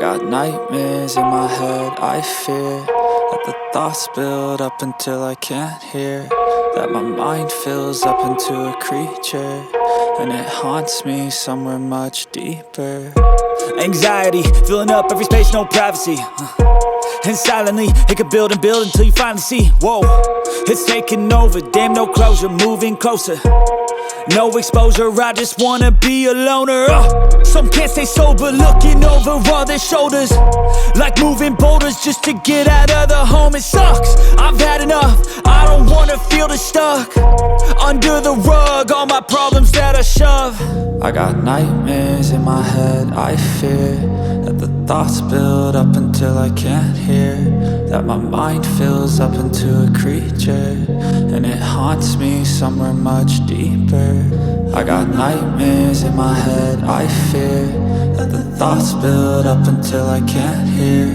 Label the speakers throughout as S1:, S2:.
S1: I got nightmares in my head, I fear that the thoughts build up until I can't hear, that my mind fills up into a creature, and it haunts me somewhere much deeper. Anxiety, filling up every space, no privacy. And silently, it could build and build until you finally see, whoa, it's taking over, damn, no closure, moving closer. No exposure, I just wanna be a loner. Some can't stay sober, looking over all their shoulders, like moving boulders just to get out of the home. It sucks, I've had enough, I don't wanna feel the stuck under the rug, all my problems that I shove. I got nightmares in my head, I fear that the thoughts build up until I can't hear, that my mind fills up into a creature, and it haunts me somewhere much deeper. I got nightmares in my head, I fear that the thoughts build up until I can't hear,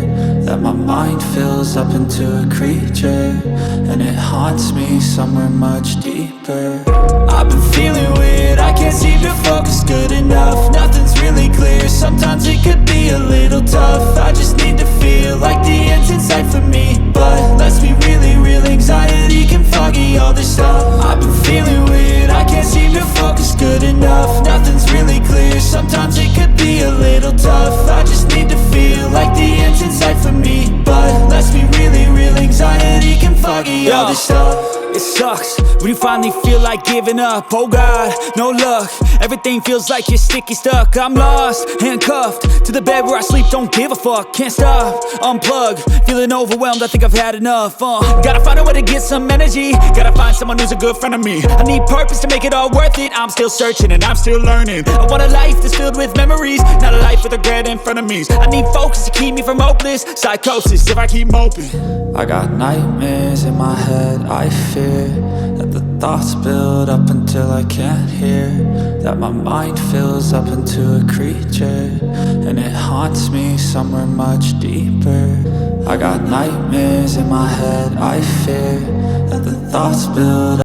S1: that my mind fills up into a creature, and it haunts me somewhere much deeper. I've been feeling weird, I can't seem to focus good enough. Nothing's really clear, sometimes it could be a little tough. I just need to feel like the end's in sight for me, but let's be really real, anxiety can foggy all this stuff. I've been feeling weird, I can't seem to focus good enough. Nothing's really clear, sometimes it could be a little tough. I just need to feel like the end's in sight for me, but let's be really real, anxiety can foggy all this stuff. It sucks when you finally feel like giving up. Oh God, no luck, everything feels like you're sticky stuck. I'm lost, handcuffed to the bed where I sleep, don't give a fuck. Can't stop, unplug, feeling overwhelmed, I think I've had enough. Gotta find a way to get some energy, gotta find someone who's a good friend of me. I need purpose to make it all worth it, I'm still searching and I'm still learning. I want a life that's filled with memories, not a life with regret and frenemies. I need focus to keep me from hopeless psychosis if I keep moping. I got nightmares in my head, I fear that the thoughts build up until I can't hear, that my mind fills up into a creature, and it haunts me somewhere much deeper. I got nightmares in my head, I fear that the thoughts build up